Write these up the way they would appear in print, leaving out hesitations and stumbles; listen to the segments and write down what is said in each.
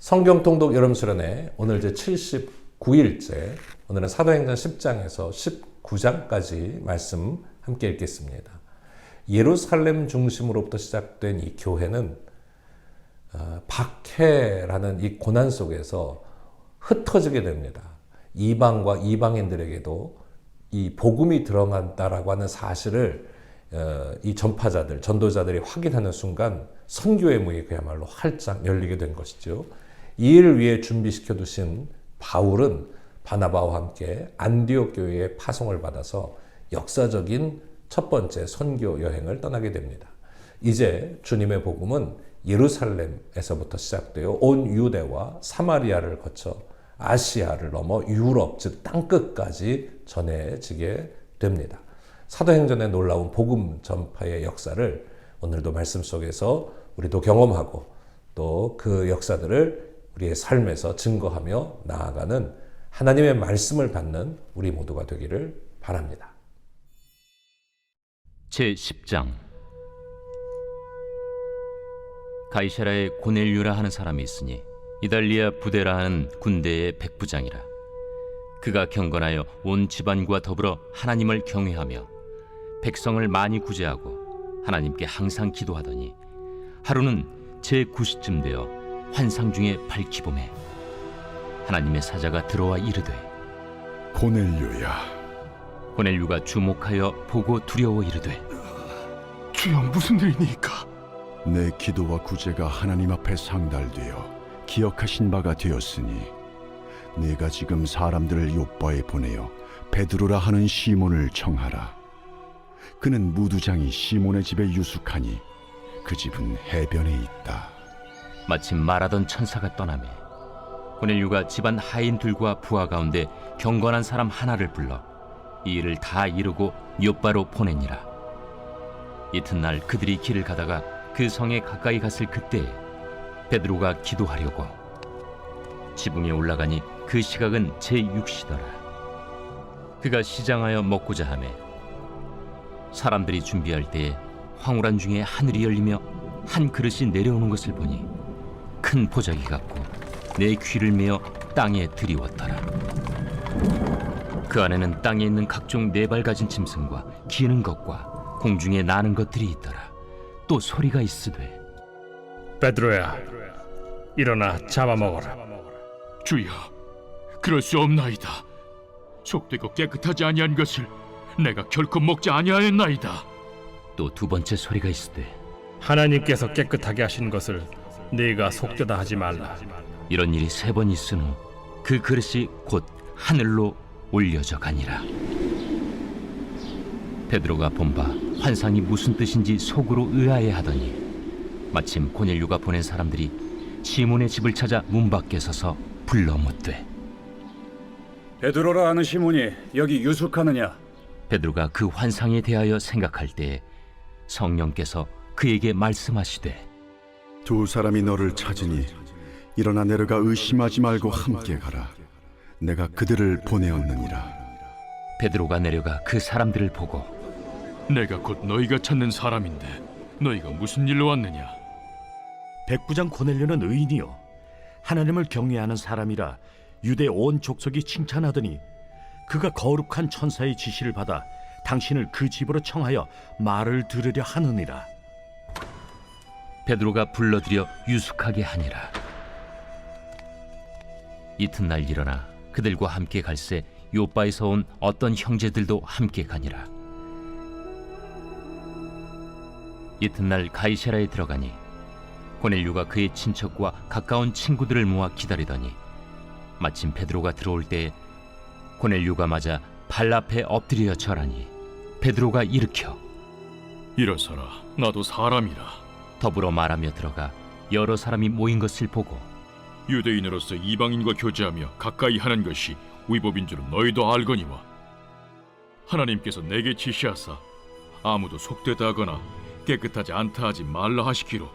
성경통독 여름수련회 오늘 이제 79일째, 오늘은 사도행전 10장에서 19장까지 말씀 함께 읽겠습니다. 예루살렘 중심으로부터 시작된 이 교회는 박해라는 이 고난 속에서 흩어지게 됩니다. 이방과 이방인들에게도 이 복음이 들어간다라고 하는 사실을 이 전파자들, 전도자들이 확인하는 순간 선교의 문이 그야말로 활짝 열리게 된 것이죠. 이 일을 위해 준비시켜 두신 바울은 바나바와 함께 안디옥 교회에 파송을 받아서 역사적인 첫 번째 선교 여행을 떠나게 됩니다. 이제 주님의 복음은 예루살렘에서부터 시작되어 온 유대와 사마리아를 거쳐 아시아를 넘어 유럽, 즉 땅끝까지 전해지게 됩니다. 사도행전의 놀라운 복음 전파의 역사를 오늘도 말씀 속에서 우리도 경험하고 또 그 역사들을 우리의 삶에서 증거하며 나아가는 하나님의 말씀을 받는 우리 모두가 되기를 바랍니다. 제10장. 가이사라에 고넬료라 하는 사람이 있으니 이달리아 부대라 하는 군대의 백부장이라. 그가 경건하여 온 집안과 더불어 하나님을 경외하며 백성을 많이 구제하고 하나님께 항상 기도하더니 하루는 제9시쯤 되어 환상 중에 밝히 보매 하나님의 사자가 들어와 이르되 고넬료야. 고넬료가 주목하여 보고 두려워 이르되 주여, 무슨 일이니까? 내 기도와 구제가 하나님 앞에 상달되어 기억하신 바가 되었으니 내가 지금 사람들을 요바에 보내어 베드로라 하는 시몬을 청하라. 그는 무두장이 시몬의 집에 유숙하니 그 집은 해변에 있다. 마침 말하던 천사가 떠나매 고넬료가 집안 하인들과 부하 가운데 경건한 사람 하나를 불러 이 일을 다 이루고 요바로 보내니라. 이튿날 그들이 길을 가다가 그 성에 가까이 갔을 그때에 베드로가 기도하려고 지붕에 올라가니 그 시각은 제6시더라. 그가 시장하여 먹고자 하매 사람들이 준비할 때에 황홀한 중에 하늘이 열리며 한 그릇이 내려오는 것을 보니 큰 보자기 같고 내 귀를 메어 땅에 들이웠더라. 그 안에는 땅에 있는 각종 네 발 가진 짐승과 기는 것과 공중에 나는 것들이 있더라. 또 소리가 있으되 베드로야, 일어나 잡아먹어라. 주여, 그럴 수 없나이다. 속되고 깨끗하지 아니한 것을 내가 결코 먹지 아니하였나이다. 또 두 번째 소리가 있으되 하나님께서 깨끗하게 하신 것을 네가 속되다 하지 말라. 이런 일이 3번 있은 후 그 그릇이 곧 하늘로 올려져 가니라. 베드로가 본 바 환상이 무슨 뜻인지 속으로 의아해하더니 마침 고넬료가 보낸 사람들이 시몬의 집을 찾아 문 밖에 서서 불러 묻되 베드로라 하는 시몬이 여기 유숙하느냐? 베드로가 그 환상에 대하여 생각할 때에 성령께서 그에게 말씀하시되 두 사람이 너를 찾으니 일어나 내려가 의심하지 말고 함께 가라. 내가 그들을 보내었느니라. 베드로가 내려가 그 사람들을 보고 내가 곧 너희가 찾는 사람인데 너희가 무슨 일로 왔느냐? 백부장 고넬료는 의인이요 하나님을 경외하는 사람이라 유대 온 족속이 칭찬하더니 그가 거룩한 천사의 지시를 받아 당신을 그 집으로 청하여 말을 들으려 하느니라. 베드로가 불러들여 유숙하게 하니라. 이튿날 일어나 그들과 함께 갈새 요바에서 온 어떤 형제들도 함께 가니라. 이튿날 가이사라에 들어가니 고넬료가 그의 친척과 가까운 친구들을 모아 기다리더니 마침 베드로가 들어올 때에 고넬료가 맞아 발 앞에 엎드려 절하니 베드로가 일으켜 일어서라, 나도 사람이라. 더불어 말하며 들어가 여러 사람이 모인 것을 보고 유대인으로서 이방인과 교제하며 가까이 하는 것이 위법인 줄은 너희도 알거니와 하나님께서 내게 지시하사 아무도 속되다 하거나 깨끗하지 않다 하지 말라 하시기로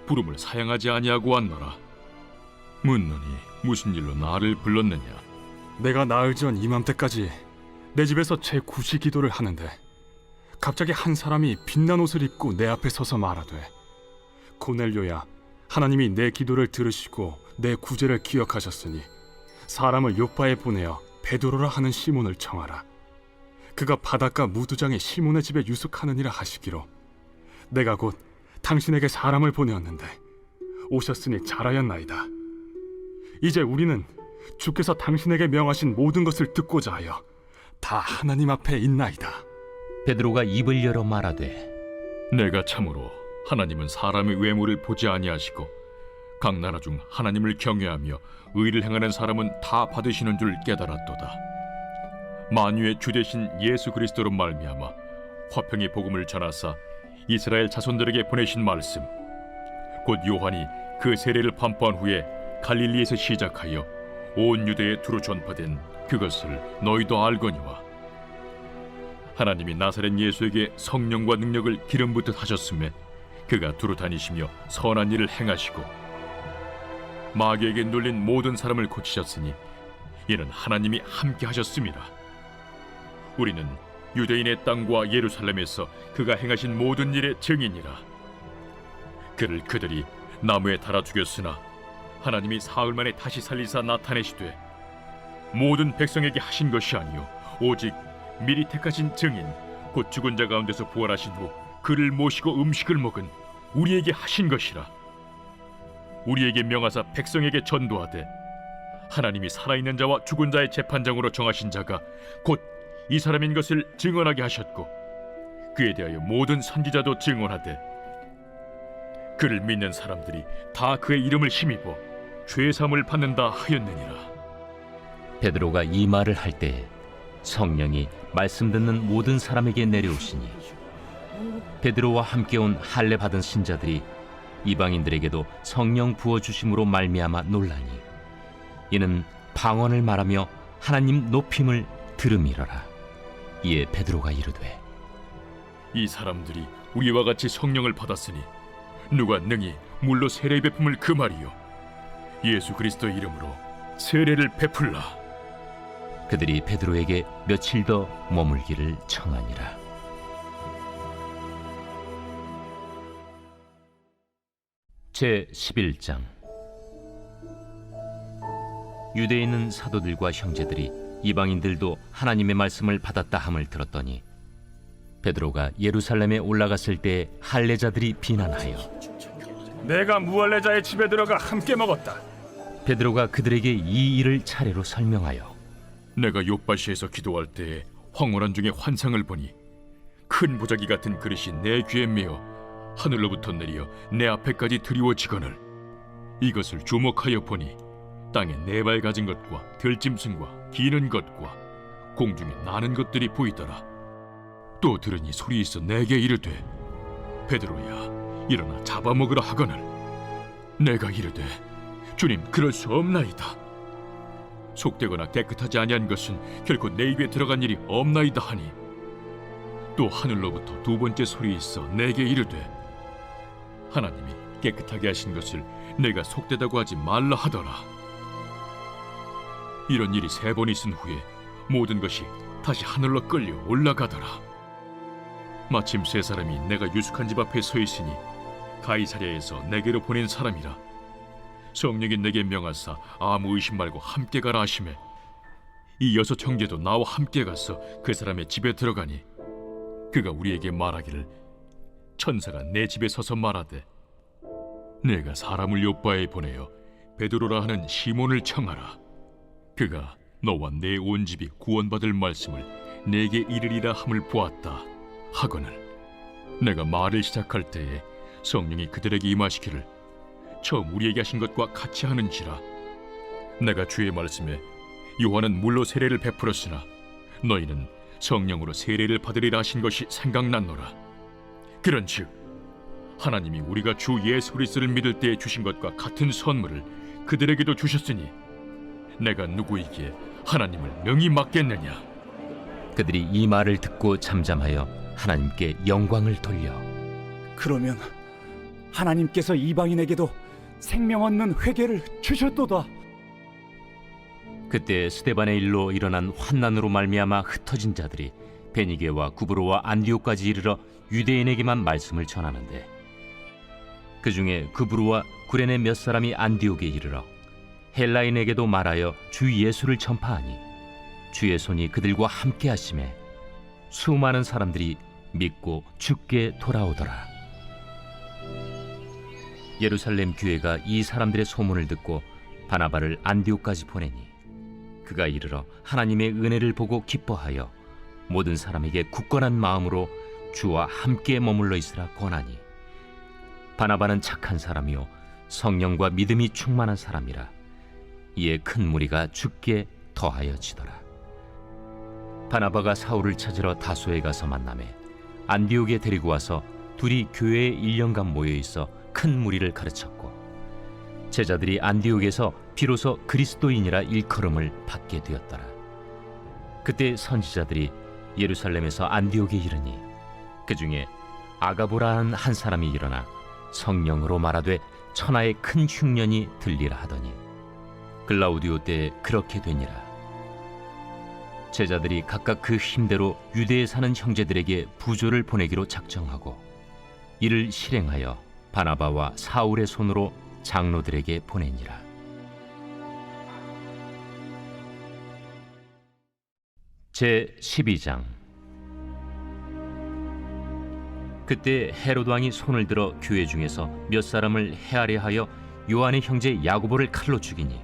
부름을 사양하지 아니하고 왔노라. 묻노니 무슨 일로 나를 불렀느냐? 내가 나흘 전 이맘때까지 내 집에서 제9시 기도를 하는데 갑자기 한 사람이 빛난 옷을 입고 내 앞에 서서 말하되 고넬료야, 하나님이 내 기도를 들으시고 내 구제를 기억하셨으니 사람을 요빠에 보내어 베드로라 하는 시몬을 청하라. 그가 바닷가 무두장의 시몬의 집에 유숙하느니라 하시기로 내가 곧 당신에게 사람을 보내었는데 오셨으니 잘하였나이다. 이제 우리는 주께서 당신에게 명하신 모든 것을 듣고자 하여 다 하나님 앞에 있나이다. 베드로가 입을 열어 말하되 내가 참으로 하나님은 사람의 외모를 보지 아니하시고 각 나라 중 하나님을 경외하며 의를 행하는 사람은 다 받으시는 줄 깨달았도다. 만유의 주 되신 예수 그리스도로 말미암아 화평의 복음을 전하사 이스라엘 자손들에게 보내신 말씀 곧 요한이 그 세례를 판포한 후에 갈릴리에서 시작하여 온 유대에 두루 전파된 그것을 너희도 알거니와 하나님이 나사렛 예수에게 성령과 능력을 기름 붓듯 하셨음에 그가 두루 다니시며 선한 일을 행하시고 마귀에게 눌린 모든 사람을 고치셨으니 이는 하나님이 함께 하셨습니다. 우리는 유대인의 땅과 예루살렘에서 그가 행하신 모든 일의 증인이라. 그를 그들이 나무에 달아 죽였으나 하나님이 사흘 만에 다시 살리사 나타내시되 모든 백성에게 하신 것이 아니요 오직 미리 택하신 증인 곧 죽은 자 가운데서 부활하신 후 그를 모시고 음식을 먹은 우리에게 하신 것이라. 우리에게 명하사 백성에게 전도하되 하나님이 살아있는 자와 죽은 자의 재판장으로 정하신 자가 곧 이 사람인 것을 증언하게 하셨고 그에 대하여 모든 선지자도 증언하되 그를 믿는 사람들이 다 그의 이름을 힘입어 죄 사함을 받는다 하였느니라. 베드로가 이 말을 할 때에 성령이 말씀 듣는 모든 사람에게 내려오시니 베드로와 함께 온 할례 받은 신자들이 이방인들에게도 성령 부어 주심으로 말미암아 놀라니 이는 방언을 말하며 하나님 높임을 들음이러라. 이에 베드로가 이르되 이 사람들이 우리와 같이 성령을 받았으니 누가 능히 물로 세례 베품을 금하리요 예수 그리스도의 이름으로 세례를 베풀라. 그들이 베드로에게 며칠 더 머물기를 청하니라. 제 11장. 유대에 있는 사도들과 형제들이 이방인들도 하나님의 말씀을 받았다 함을 들었더니 베드로가 예루살렘에 올라갔을 때 할례자들이 비난하여 내가 무할례자의 집에 들어가 함께 먹었다. 베드로가 그들에게 이 일을 차례로 설명하여 내가 요빠시에서 기도할 때에 황홀한 중에 환상을 보니 큰 보자기 같은 그릇이 내 귀에 메어 하늘로부터 내려 내 앞에까지 드리워지거늘 이것을 주목하여 보니 땅에 네 발 가진 것과 들짐승과 기는 것과 공중에 나는 것들이 보이더라. 또 들으니 소리 있어 내게 이르되 베드로야 일어나 잡아먹으라 하거늘 내가 이르되 주님 그럴 수 없나이다. 속되거나 깨끗하지 아니한 것은 결코 내 입에 들어간 일이 없나이다 하니 또 하늘로부터 두 번째 소리 있어 내게 이르되 하나님이 깨끗하게 하신 것을 내가 속되다고 하지 말라 하더라. 이런 일이 3번 있은 후에 모든 것이 다시 하늘로 끌려 올라가더라. 마침 3사람이 내가 유숙한 집 앞에 서 있으니 가이사랴에서 내게로 보낸 사람이라. 성령이 내게 명하사 아무 의심 말고 함께 가라 하시매 이 6 형제도 나와 함께 가서 그 사람의 집에 들어가니 그가 우리에게 말하기를 천사가 내 집에 서서 말하되 내가 사람을 요빠에 보내어 베드로라 하는 시몬을 청하라. 그가 너와 내 온 집이 구원받을 말씀을 내게 이르리라 함을 보았다 하거늘 내가 말을 시작할 때에 성령이 그들에게 임하시기를 처음 우리에게 하신 것과 같이 하는지라. 내가 주의 말씀에 요한은 물로 세례를 베풀었으나 너희는 성령으로 세례를 받으리라 하신 것이 생각났노라. 그런즉 하나님이 우리가 주 예수 그리스도를 믿을 때에 주신 것과 같은 선물을 그들에게도 주셨으니 내가 누구이기에 하나님을 명히 맡겠느냐. 그들이 이 말을 듣고 잠잠하여 하나님께 영광을 돌려 그러면 하나님께서 이방인에게도 생명 얻는 회개를 주셨도다. 그때 스데반의 일로 일어난 환난으로 말미암아 흩어진 자들이 베니게와 구브로와 안디옥까지 이르러 유대인에게만 말씀을 전하는데 그 중에 구브로와 구레네 몇 사람이 안디옥에 이르러 헬라인에게도 말하여 주 예수를 전파하니 주의 손이 그들과 함께 하심에 수많은 사람들이 믿고 주께 돌아오더라. 예루살렘 교회가 이 사람들의 소문을 듣고 바나바를 안디옥까지 보내니 그가 이르러 하나님의 은혜를 보고 기뻐하여 모든 사람에게 굳건한 마음으로 주와 함께 머물러 있으라 권하니 바나바는 착한 사람이요 성령과 믿음이 충만한 사람이라. 이에 큰 무리가 주께 더하여지더라. 바나바가 사울을 찾으러 다소에 가서 만나매 안디옥에 데리고 와서 둘이 교회에 1년간 모여 있어 큰 무리를 가르쳤고 제자들이 안디옥에서 비로소 그리스도인이라 일컬음을 받게 되었더라. 그때 선지자들이 예루살렘에서 안디옥에 이르니 그 중에 아가보라는 한 사람이 일어나 성령으로 말하되 천하의 큰 흉년이 들리라 하더니 글라우디오 때에 그렇게 되니라. 제자들이 각각 그 힘대로 유대에 사는 형제들에게 부조를 보내기로 작정하고 이를 실행하여 바나바와 사울의 손으로 장로들에게 보내니라. 제 12장. 그때 헤롯 왕이 손을 들어 교회 중에서 몇 사람을 해하려 하여 요한의 형제 야고보를 칼로 죽이니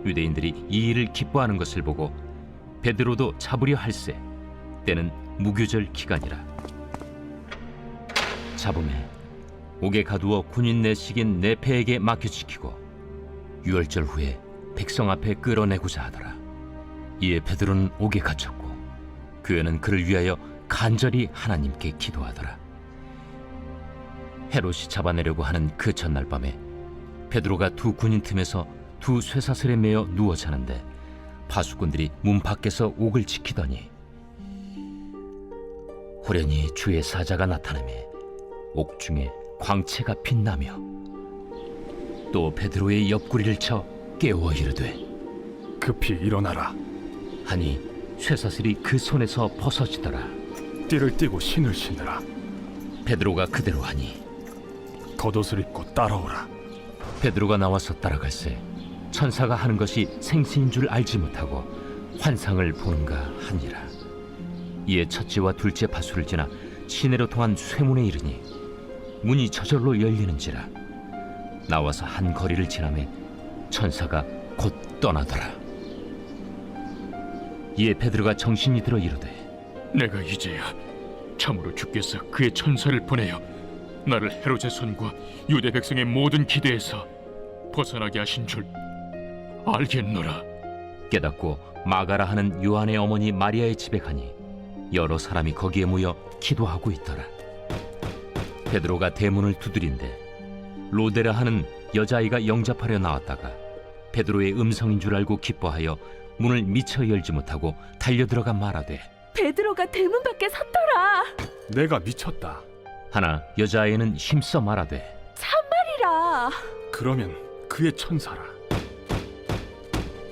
유대인들이 이 일을 기뻐하는 것을 보고 베드로도 잡으려 할세 때는 무교절 기간이라. 잡음에 옥에 가두어 군인 내식인 네페에게 맡겨지키고 유월절 후에 백성 앞에 끌어내고자 하더라. 이에 베드로는 옥에 갇혔고 교회는 그를 위하여 간절히 하나님께 기도하더라. 헤롯이 잡아내려고 하는 그 전날 밤에 베드로가 두 군인 틈에서 두 쇠사슬에 매어 누워 자는데 파수꾼들이 문 밖에서 옥을 지키더니 호련히 주의 사자가 나타나매 옥 중에 광채가 빛나며 또 베드로의 옆구리를 쳐 깨워 이르되 급히 일어나라. 하니 쇠사슬이 그 손에서 벗어지더라. 띠를 띠고 신을 신으라. 베드로가 그대로 하니 겉옷을 입고 따라오라. 베드로가 나와서 따라갈새 천사가 하는 것이 생시인 줄 알지 못하고 환상을 보는가 하니라. 이에 첫째와 둘째 파수를 지나 시내로 통한 쇠문에 이르니 문이 저절로 열리는지라. 나와서 한 거리를 지나매 천사가 곧 떠나더라. 이에 베드로가 정신이 들어 이르되 내가 이제야 참으로 주께서 그의 천사를 보내어 나를 헤롯의 손과 유대 백성의 모든 기대에서 벗어나게 하신 줄 알겠노라. 깨닫고 마가라 하는 요한의 어머니 마리아의 집에 가니 여러 사람이 거기에 모여 기도하고 있더라. 베드로가 대문을 두드린데 로데라 하는 여자아이가 영접하려 나왔다가 베드로의 음성인 줄 알고 기뻐하여 문을 미처 열지 못하고 달려들어가 말하되 베드로가 대문 밖에 섰더라. 내가 미쳤다. 하나 여자아이는 힘써 말하되 참말이라. 그러면 그의 천사라.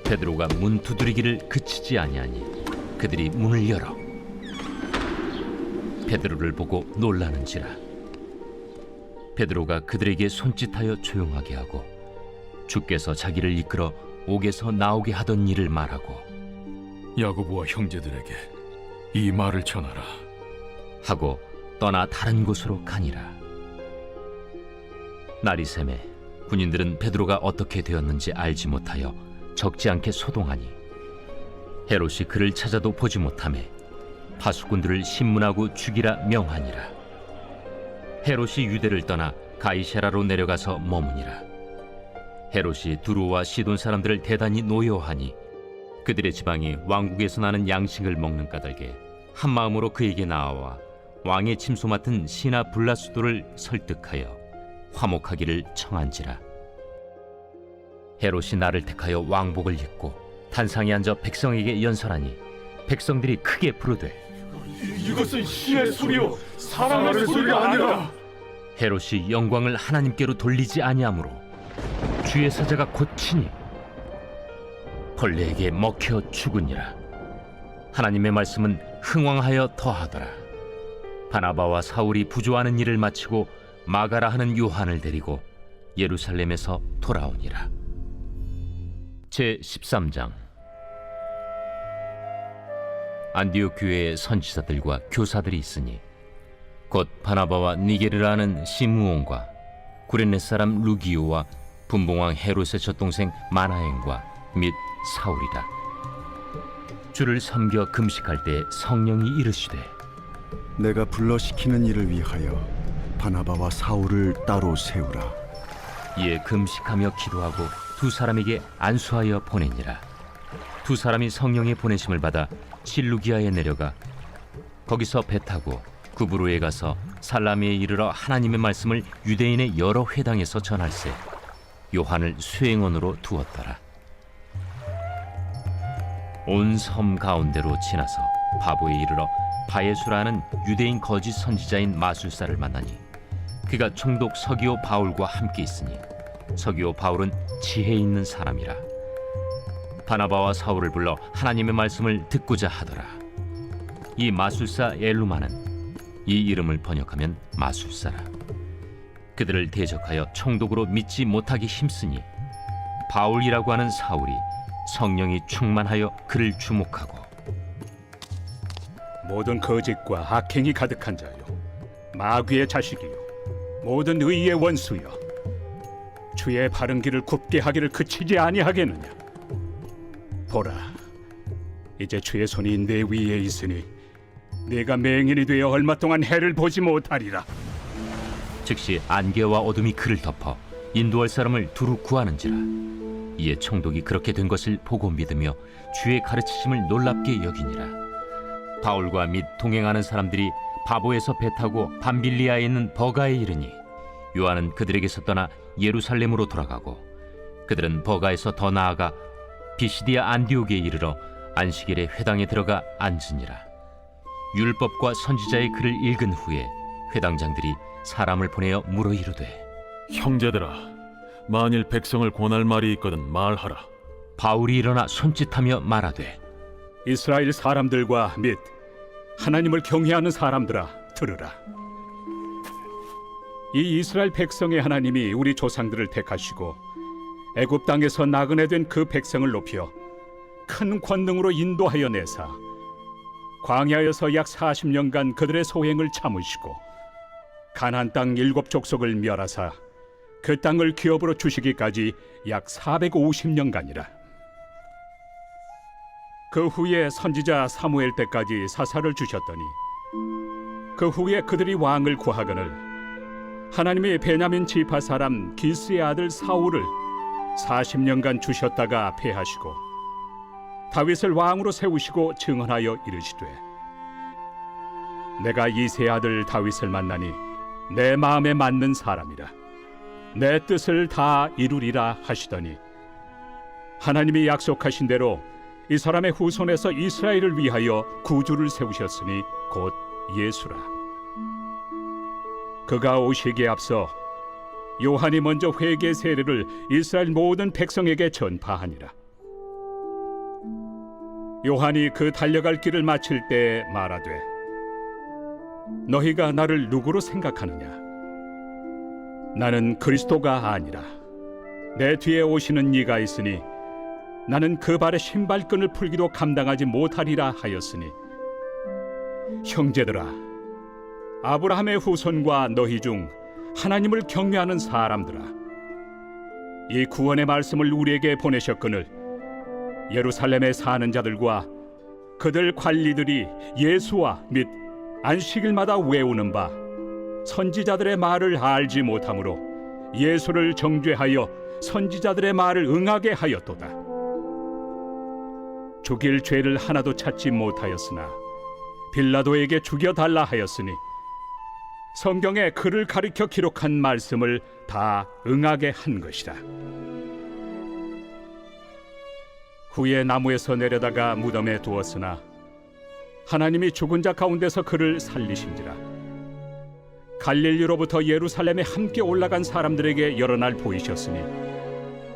베드로가 문 두드리기를 그치지 아니하니 그들이 문을 열어 베드로를 보고 놀라는지라. 베드로가 그들에게 손짓하여 조용하게 하고 주께서 자기를 이끌어 옥에서 나오게 하던 일을 말하고 야고보와 형제들에게 이 말을 전하라. 하고 떠나 다른 곳으로 가니라. 날이 새매 군인들은 베드로가 어떻게 되었는지 알지 못하여 적지 않게 소동하니 헤롯이 그를 찾아도 보지 못하매 파수꾼들을 신문하고 죽이라 명하니라. 헤롯이 유대를 떠나 가이사라로 내려가서 머무니라. 헤롯이 두로와 시돈 사람들을 대단히 노여워하니 그들의 지방이 왕국에서 나는 양식을 먹는 까닭에 한 마음으로 그에게 나아와 왕의 침소 맡은 시나 블라수도를 설득하여 화목하기를 청한지라. 헤롯이 나를 택하여 왕복을 입고 단상에 앉아 백성에게 연설하니 백성들이 크게 부르되 이것은 신의 소리요 사람의 소리가 아니라. 헤롯이 영광을 하나님께로 돌리지 아니하므로 주의 사자가 곧치니 벌레에게 먹혀 죽으니라. 하나님의 말씀은 흥왕하여 더하더라. 바나바와 사울이 부조하는 일을 마치고 마가라 하는 요한을 데리고 예루살렘에서 돌아오니라. 제13장. 안디옥 교회에 선지자들과 교사들이 있으니 곧 바나바와 니게르라는 시므온과 구레네 사람 루기오와 분봉왕 헤롯의 젖동생 마나엔과 및 사울이라. 주를 섬겨 금식할 때 성령이 이르시되 내가 불러시키는 일을 위하여 바나바와 사울을 따로 세우라. 이에 금식하며 기도하고 두 사람에게 안수하여 보내니라. 두 사람이 성령의 보내심을 받아 실루기아에 내려가 거기서 배 타고 구브로에 가서 살라미에 이르러 하나님의 말씀을 유대인의 여러 회당에서 전할세 요한을 수행원으로 두었더라. 온 섬 가운데로 지나서 바보에 이르러 바예수라는 유대인 거짓 선지자인 마술사를 만나니 그가 총독 서기오 바울과 함께 있으니 서기오 바울은 지혜 있는 사람이라. 바나바와 사울을 불러 하나님의 말씀을 듣고자 하더라. 이 마술사 엘루마는 이 이름을 번역하면 마술사라. 그들을 대적하여 총독으로 믿지 못하기 힘쓰니 바울이라고 하는 사울이 성령이 충만하여 그를 주목하고 모든 거짓과 악행이 가득한 자요, 마귀의 자식이요, 모든 의의 원수여, 주의 바른 길을 굽게 하기를 그치지 아니하겠느냐. 보라, 이제 주의 손이 내 위에 있으니 네가 맹인이 되어 얼마 동안 해를 보지 못하리라. 즉시 안개와 어둠이 그를 덮어 인도할 사람을 두루 구하는지라. 이에 총독이 그렇게 된 것을 보고 믿으며 주의 가르치심을 놀랍게 여기니라. 바울과 및 동행하는 사람들이 바보에서 배 타고 밤빌리아에 있는 버가에 이르니 요한은 그들에게서 떠나 예루살렘으로 돌아가고 그들은 버가에서 더 나아가 비시디아 안디옥에 이르러 안식일에 회당에 들어가 앉으니라. 율법과 선지자의 글을 읽은 후에 회당장들이 사람을 보내어 물어 이르되 형제들아, 만일 백성을 권할 말이 있거든 말하라. 바울이 일어나 손짓하며 말하되 이스라엘 사람들과 및 하나님을 경외하는 사람들아, 들으라. 이 이스라엘 백성의 하나님이 우리 조상들을 택하시고 애굽 땅에서 나그네 된 그 백성을 높여 큰 권능으로 인도하여 내사 광야에서 약 40년간 그들의 소행을 참으시고 가나안 땅 7족속을 멸하사 그 땅을 기업으로 주시기까지 약 450년간이라. 그 후에 선지자 사무엘 때까지 사사를 주셨더니 그 후에 그들이 왕을 구하거늘 하나님이 베냐민 지파 사람 기스의 아들 사울을 40년간 주셨다가 패하시고 다윗을 왕으로 세우시고 증언하여 이르시되 내가 이새의 아들 다윗을 만나니 내 마음에 맞는 사람이라. 내 뜻을 다 이루리라 하시더니 하나님이 약속하신 대로 이 사람의 후손에서 이스라엘을 위하여 구주를 세우셨으니 곧 예수라. 그가 오시기에 앞서 요한이 먼저 회개 세례를 이스라엘 모든 백성에게 전파하니라. 요한이 그 달려갈 길을 마칠 때 말하되 너희가 나를 누구로 생각하느냐? 나는 그리스도가 아니라 내 뒤에 오시는 이가 있으니 나는 그 발의 신발끈을 풀기도 감당하지 못하리라 하였으니 형제들아, 아브라함의 후손과 너희 중 하나님을 경외하는 사람들아, 이 구원의 말씀을 우리에게 보내셨거늘 예루살렘에 사는 자들과 그들 관리들이 예수와 및 안식일마다 외우는 바 선지자들의 말을 알지 못하므로 예수를 정죄하여 선지자들의 말을 응하게 하였도다. 죽일 죄를 하나도 찾지 못하였으나 빌라도에게 죽여달라 하였으니 성경에 그를 가리켜 기록한 말씀을 다 응하게 한 것이다. 후에 나무에서 내려다가 무덤에 두었으나 하나님이 죽은 자 가운데서 그를 살리신지라. 갈릴리로부터 예루살렘에 함께 올라간 사람들에게 여러 날 보이셨으니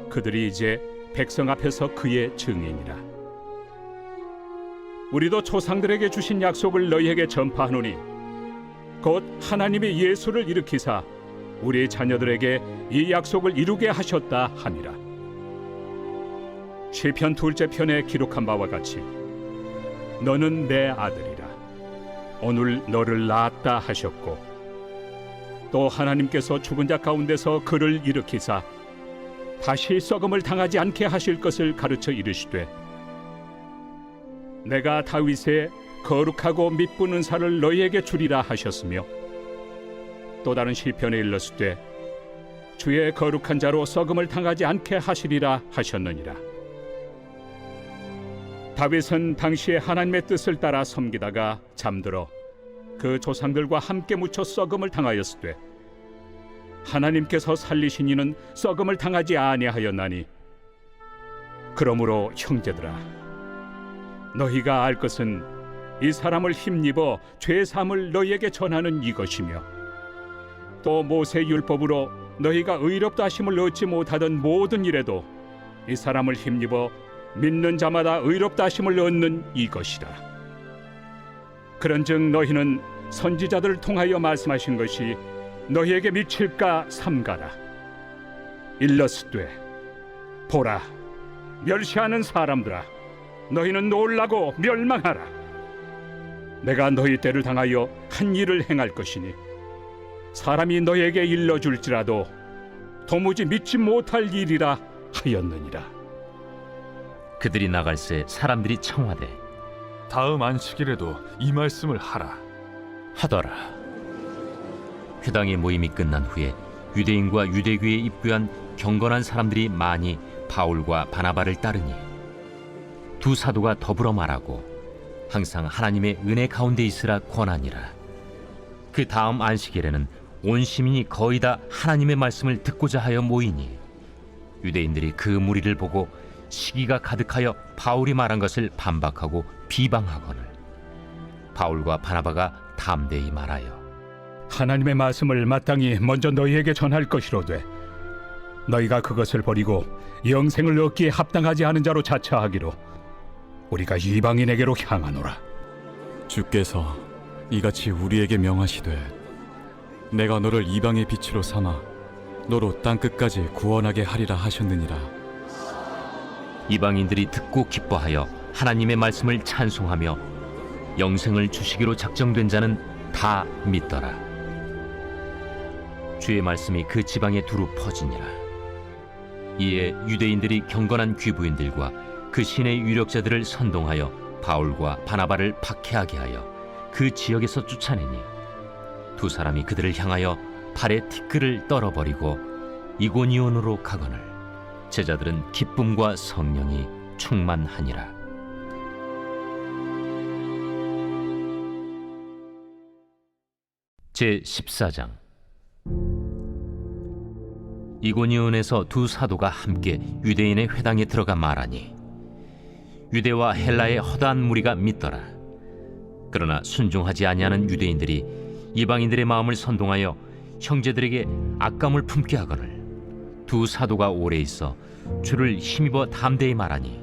그들이 이제 백성 앞에서 그의 증인이라. 우리도 조상들에게 주신 약속을 너희에게 전파하노니 곧 하나님이 예수를 일으키사 우리 자녀들에게 이 약속을 이루게 하셨다 함이라. 시편 둘째 편에 기록한 바와 같이 너는 내 아들이라 오늘 너를 낳았다 하셨고, 또 하나님께서 죽은 자 가운데서 그를 일으키사 다시 썩음을 당하지 않게 하실 것을 가르쳐 이르시되, 내가 다윗의 거룩하고 미쁜 은사를 너희에게 주리라 하셨으며, 또 다른 시편에 일렀으되 주의 거룩한 자로 썩음을 당하지 않게 하시리라 하셨느니라. 다윗은 당시에 하나님의 뜻을 따라 섬기다가 잠들어 그 조상들과 함께 묻혀 썩음을 당하였으되, 하나님께서 살리신 이는 썩음을 당하지 아니하였나니, 그러므로 형제들아, 너희가 알 것은 이 사람을 힘입어 죄 사함을 너희에게 전하는 이것이며, 또 모세 율법으로 너희가 의롭다 하심을 얻지 못하던 모든 일에도 이 사람을 힘입어 믿는 자마다 의롭다 하심을 얻는 이것이라. 그런즉 너희는 선지자들을 통하여 말씀하신 것이 너희에게 미칠까 삼가라. 일렀으되 보라, 멸시하는 사람들아, 너희는 놀라고 멸망하라. 내가 너희 때를 당하여 한 일을 행할 것이니 사람이 너희에게 일러줄지라도 도무지 믿지 못할 일이라 하였느니라. 그들이 나갈새 사람들이 청하되 다음 안식일에도 이 말씀을 하라 하더라. 회당의 모임이 끝난 후에 유대인과 유대교에 입교한 경건한 사람들이 많이 바울과 바나바를 따르니 두 사도가 더불어 말하고 항상 하나님의 은혜 가운데 있으라 권하니라. 그 다음 안식일에는 온 시민이 거의 다 하나님의 말씀을 듣고자 하여 모이니 유대인들이 그 무리를 보고 시기가 가득하여 바울이 말한 것을 반박하고 비방하거늘 바울과 바나바가 담대히 말하여 하나님의 말씀을 마땅히 먼저 너희에게 전할 것이로되, 너희가 그것을 버리고 영생을 얻기에 합당하지 않은 자로 자처하기로 우리가 이방인에게로 향하노라. 주께서 이같이 우리에게 명하시되 내가 너를 이방의 빛으로 삼아 너로 땅끝까지 구원하게 하리라 하셨느니라. 이방인들이 듣고 기뻐하여 하나님의 말씀을 찬송하며 영생을 주시기로 작정된 자는 다 믿더라. 주의 말씀이 그 지방에 두루 퍼지니라. 이에 유대인들이 경건한 귀부인들과 그 신의 유력자들을 선동하여 바울과 바나바를 박해하게 하여 그 지역에서 쫓아내니 두 사람이 그들을 향하여 발에 티끌을 떨어버리고 이고니온으로 가거늘 제자들은 기쁨과 성령이 충만하니라. 제14장. 이고니온에서 두 사도가 함께 유대인의 회당에 들어가 말하니 유대와 헬라의 허다한 무리가 믿더라. 그러나 순종하지 아니하는 유대인들이 이방인들의 마음을 선동하여 형제들에게 악감을 품게 하거늘 두 사도가 오래 있어 주를 힘입어 담대히 말하니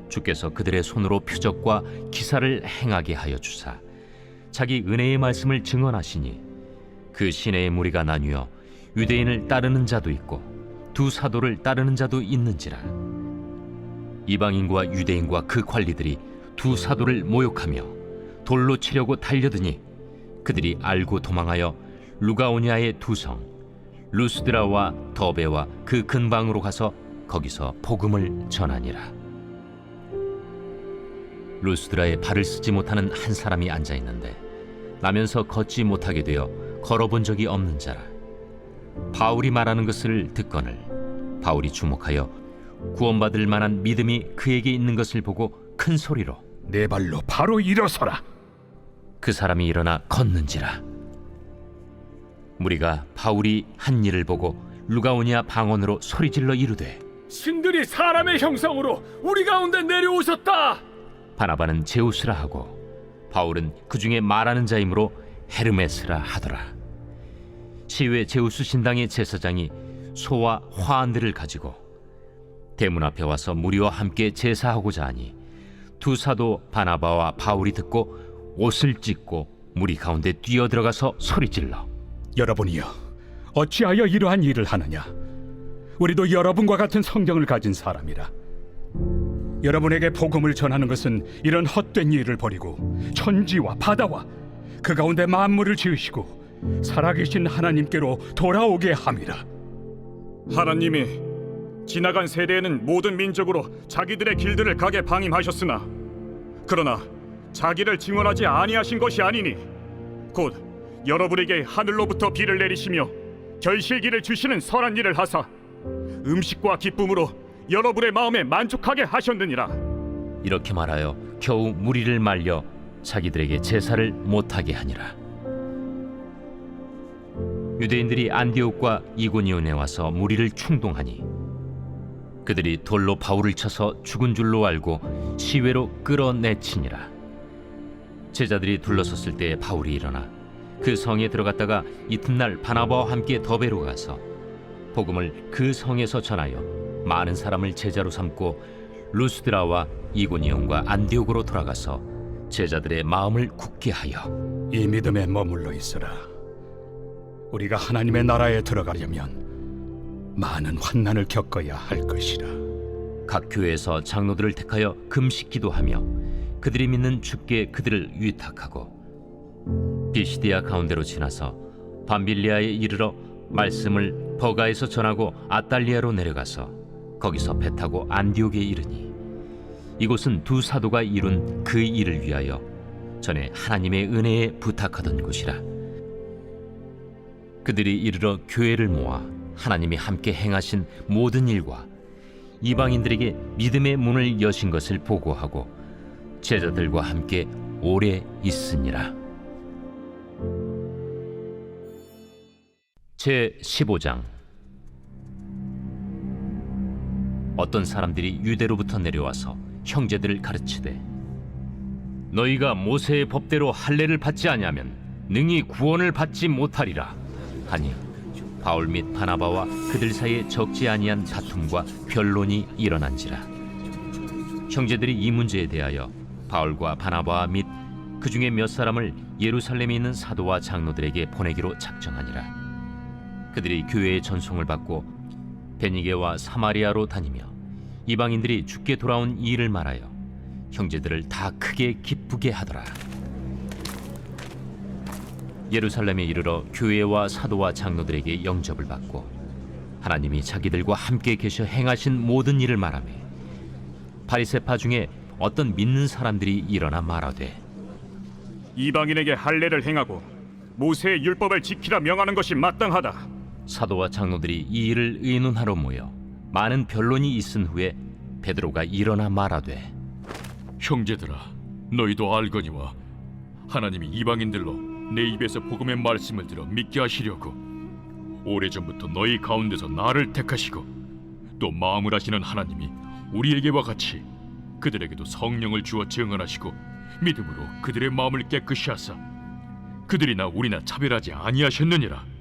주께서 그들의 손으로 표적과 기사를 행하게 하여 주사 자기 은혜의 말씀을 증언하시니 그 시내의 무리가 나뉘어 유대인을 따르는 자도 있고 두 사도를 따르는 자도 있는지라. 이방인과 유대인과 그 관리들이 두 사도를 모욕하며 돌로 치려고 달려드니 그들이 알고 도망하여 루가오니아의 두 성 루스드라와 더베와 그 근방으로 가서 거기서 복음을 전하니라. 루스드라에 발을 쓰지 못하는 한 사람이 앉아 있는데 나면서 걷지 못하게 되어 걸어본 적이 없는 자라. 바울이 말하는 것을 듣거늘 바울이 주목하여 구원받을 만한 믿음이 그에게 있는 것을 보고 큰 소리로 네 발로 바로 일어서라. 그 사람이 일어나 걷는지라. 무리가 바울이 한 일을 보고 루가오니아 방언으로 소리질러 이르되 신들이 사람의 형상으로 우리 가운데 내려오셨다. 바나바는 제우스라 하고 바울은 그 중에 말하는 자이므로 헤르메스라 하더라. 시외 제우스 신당의 제사장이 소와 화환들을 가지고 대문 앞에 와서 무리와 함께 제사하고자 하니 두 사도 바나바와 바울이 듣고 옷을 찢고 무리 가운데 뛰어들어가서 소리질러 여러분이여, 어찌하여 이러한 일을 하느냐? 우리도 여러분과 같은 성경을 가진 사람이라. 여러분에게 복음을 전하는 것은 이런 헛된 일을 버리고 천지와 바다와 그 가운데 만물을 지으시고 살아계신 하나님께로 돌아오게 함이라. 하나님이 지나간 세대에는 모든 민족으로 자기들의 길들을 가게 방임하셨으나 그러나 자기를 증언하지 아니하신 것이 아니니 곧 여러분에게 하늘로부터 비를 내리시며 결실기를 주시는 선한 일을 하사 음식과 기쁨으로 여러분의 마음에 만족하게 하셨느니라. 이렇게 말하여 겨우 무리를 말려 자기들에게 제사를 못하게 하니라. 유대인들이 안디옥과 이고니온에 와서 무리를 충동하니 그들이 돌로 바울을 쳐서 죽은 줄로 알고 시외로 끌어내치니라. 제자들이 둘러섰을 때에 바울이 일어나 그 성에 들어갔다가 이튿날 바나바와 함께 더베로 가서 복음을 그 성에서 전하여 많은 사람을 제자로 삼고 루스드라와 이고니온과 안디옥으로 돌아가서 제자들의 마음을 굳게 하여 이 믿음에 머물러 있으라. 우리가 하나님의 나라에 들어가려면 많은 환난을 겪어야 할 것이라. 각 교회에서 장로들을 택하여 금식 기도하며 그들이 믿는 주께 그들을 위탁하고 비시디아 가운데로 지나서 밤빌리아에 이르러 말씀을 버가에서 전하고 아탈리아로 내려가서 거기서 배 타고 안디옥에 이르니 이곳은 두 사도가 이룬 그 일을 위하여 전에 하나님의 은혜에 부탁하던 곳이라. 그들이 이르러 교회를 모아 하나님이 함께 행하신 모든 일과 이방인들에게 믿음의 문을 여신 것을 보고하고 제자들과 함께 오래 있으니라. 제 15장. 어떤 사람들이 유대로부터 내려와서 형제들을 가르치되 너희가 모세의 법대로 할례를 받지 아니하면 능히 구원을 받지 못하리라 하니 바울 및 바나바와 그들 사이에 적지 아니한 다툼과 변론이 일어난지라. 형제들이 이 문제에 대하여 바울과 바나바 및 그 중에 몇 사람을 예루살렘에 있는 사도와 장로들에게 보내기로 작정하니라. 그들이 교회의 전송을 받고 베니게와 사마리아로 다니며 이방인들이 주께 돌아온 이 일을 말하여 형제들을 다 크게 기쁘게 하더라. 예루살렘에 이르러 교회와 사도와 장로들에게 영접을 받고 하나님이 자기들과 함께 계셔 행하신 모든 일을 말하며 바리새파 중에 어떤 믿는 사람들이 일어나 말하되 이방인에게 할례를 행하고 모세의 율법을 지키라 명하는 것이 마땅하다. 사도와 장로들이 이 일을 의논하러 모여 많은 변론이 있은 후에 베드로가 일어나 말하되 형제들아, 너희도 알거니와 하나님이 이방인들로 내 입에서 복음의 말씀을 들어 믿게 하시려고 오래전부터 너희 가운데서 나를 택하시고 또 마음을 하시는 하나님이 우리에게와 같이 그들에게도 성령을 주어 증언하시고 믿음으로 그들의 마음을 깨끗이 하사 그들이나 우리나 차별하지 아니하셨느니라.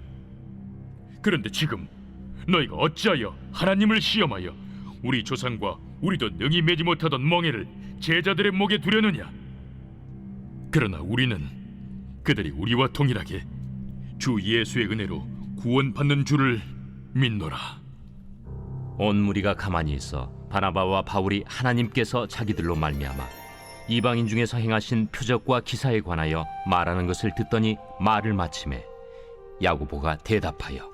그런데 지금 너희가 어찌하여 하나님을 시험하여 우리 조상과 우리도 능히 매지 못하던 멍에를 제자들의 목에 두려느냐? 그러나 우리는 그들이 우리와 동일하게 주 예수의 은혜로 구원받는 줄을 믿노라. 온 무리가 가만히 있어 바나바와 바울이 하나님께서 자기들로 말미암아 이방인 중에서 행하신 표적과 기사에 관하여 말하는 것을 듣더니 말을 마치매 야고보가 대답하여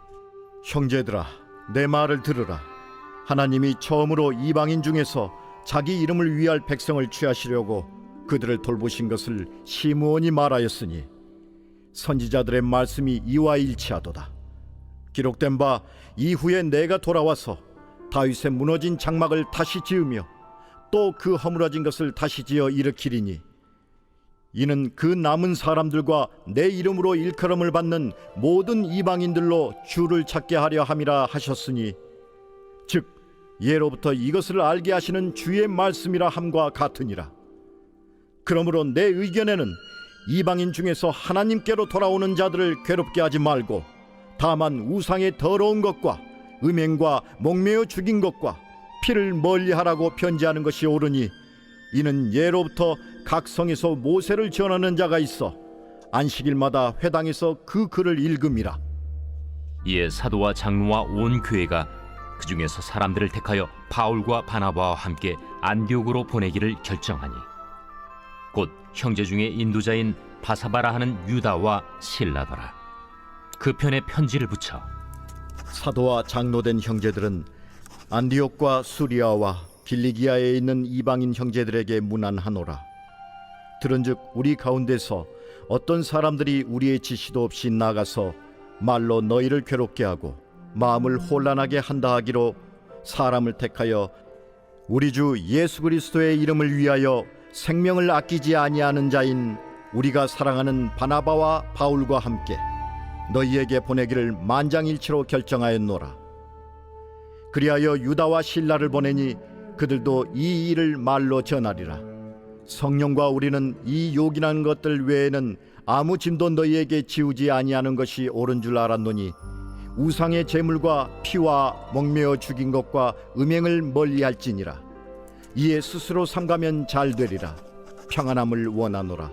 형제들아, 내 말을 들으라. 하나님이 처음으로 이방인 중에서 자기 이름을 위할 백성을 취하시려고 그들을 돌보신 것을 시므온이 말하였으니 선지자들의 말씀이 이와 일치하도다. 기록된 바 이후에 내가 돌아와서 다윗의 무너진 장막을 다시 지으며 또 그 허물어진 것을 다시 지어 일으키리니 이는 그 남은 사람들과 내 이름으로 일컬음을 받는 모든 이방인들로 주를 찾게 하려 함이라 하셨으니 즉 예로부터 이것을 알게 하시는 주의 말씀이라 함과 같으니라. 그러므로 내 의견에는 이방인 중에서 하나님께로 돌아오는 자들을 괴롭게 하지 말고 다만 우상의 더러운 것과 음행과 목매어 죽인 것과 피를 멀리하라고 편지하는 것이 옳으니 이는 예로부터 각 성에서 모세를 전하는 자가 있어 안식일마다 회당에서 그 글을 읽음이라. 이에 사도와 장로와 온 교회가 그 중에서 사람들을 택하여 바울과 바나바와 함께 안디옥으로 보내기를 결정하니 곧 형제 중에 인도자인 바사바라 하는 유다와 실라더라. 그 편에 편지를 붙여 사도와 장로된 형제들은 안디옥과 수리아와 길리기아에 있는 이방인 형제들에게 문안하노라. 들은즉 우리 가운데서 어떤 사람들이 우리의 지시도 없이 나가서 말로 너희를 괴롭게 하고 마음을 혼란하게 한다 하기로 사람을 택하여 우리 주 예수 그리스도의 이름을 위하여 생명을 아끼지 아니하는 자인 우리가 사랑하는 바나바와 바울과 함께 너희에게 보내기를 만장일치로 결정하였노라. 그리하여 유다와 실라를 보내니 그들도 이 일을 말로 전하리라. 성령과 우리는 이 요긴한 것들 외에는 아무 짐도 너희에게 지우지 아니하는 것이 옳은 줄 알았노니 우상의 제물과 피와 목매어 죽인 것과 음행을 멀리할지니라. 이에 스스로 삼가면 잘 되리라. 평안함을 원하노라.